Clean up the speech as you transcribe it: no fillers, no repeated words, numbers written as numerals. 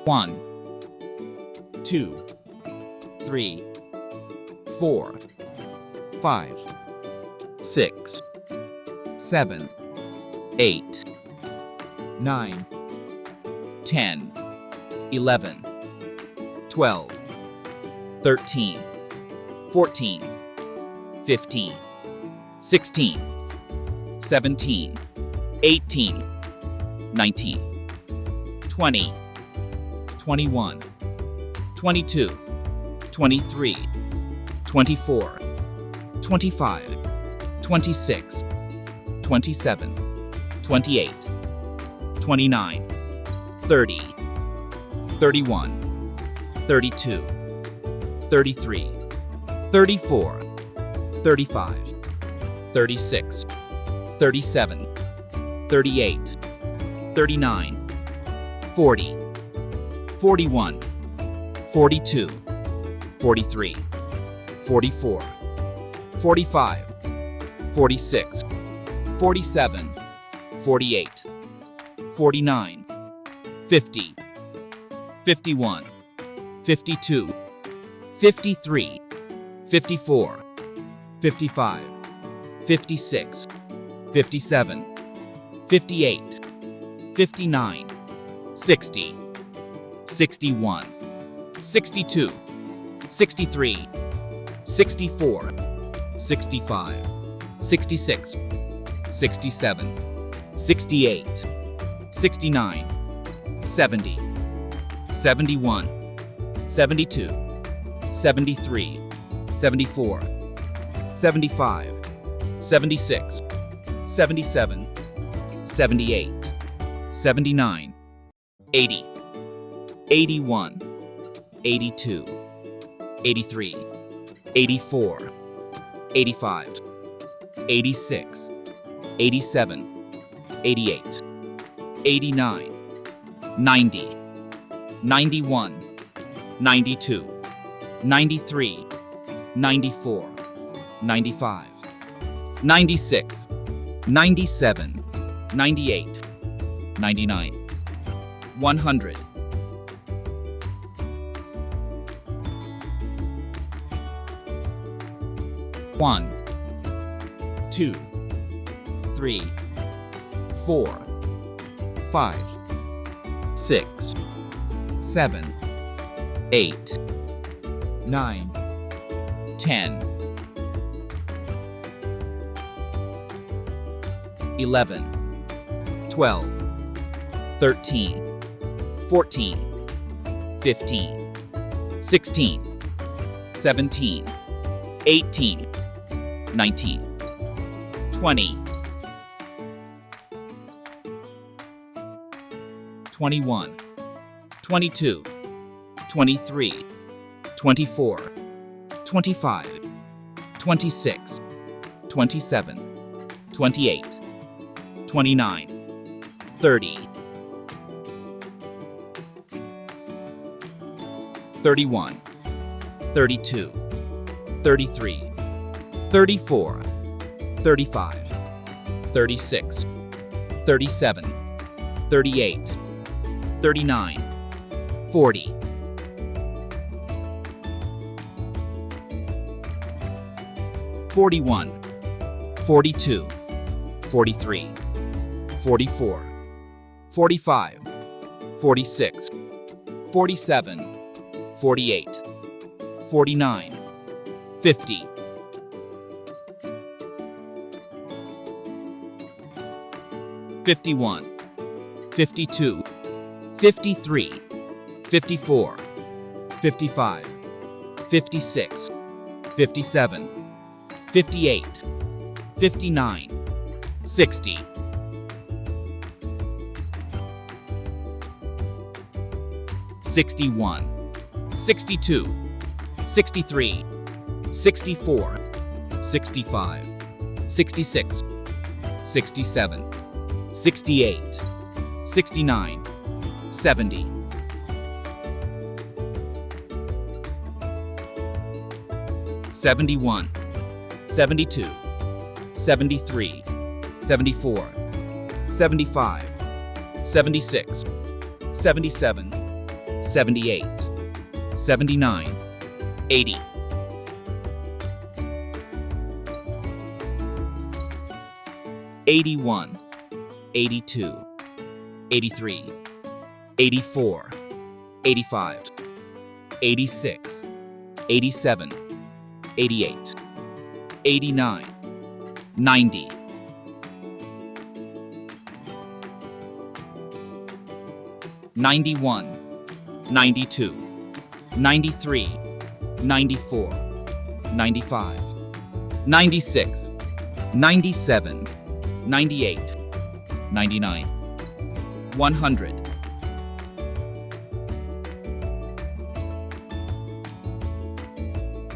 1, 2, 3, 4, 5, 6, 7, 8, 9, 10, 11, 12, 13, 14, 15, 16, 17, 18, 19, 20, 21, 22, 23, 24, 25, 26, 27, 28, 29, 30, 31, 32, 33, 34, 35, 36, 37, 38, 39, 40, 41, 42, 43, 44, 45, 46, 47, 48, 49, 50, 51, 52, 53, 54, 55, 56, 57, 58, 59, 60, 61, 62, 63, 64, 65, 66, 67, 68, 69, 70, 71, 72, 73, 74, 75, 76, 77, 78, 79, 80, 81, 82, 83, 84, 85, 86, 87, 88, 89, 90, 91, 92, 93, 94, 95, 96, 97, 98, 99, 100. 1, 2, 3, 4, 5, 6, 7, 8, 9, 10, 11, 12, 13, 14, 15, 16, 17, 18, 19, 20, 21, 22, 23, 24, 25, 26, 27, 28, 29, 30, 31, 32, 33, 34, 35, 36, 37, 38, 39, 40, 41, 42, 43, 44, 45, 46, 47, 48, 49, 50, 51, 52, 53, 54, 55, 56, 57, 58, 59, 60, 61, 62, 63, 64, 65, 66, 67, 68, 69, 70, 71, 72, 73, 74, 75, 76, 77, 78, 79, 80, 81, 82, 83, 84, 85, 86, 87, 88, 89, 90, 91, 92, 93, 94, 95, 96, 97, 98, 99, 100,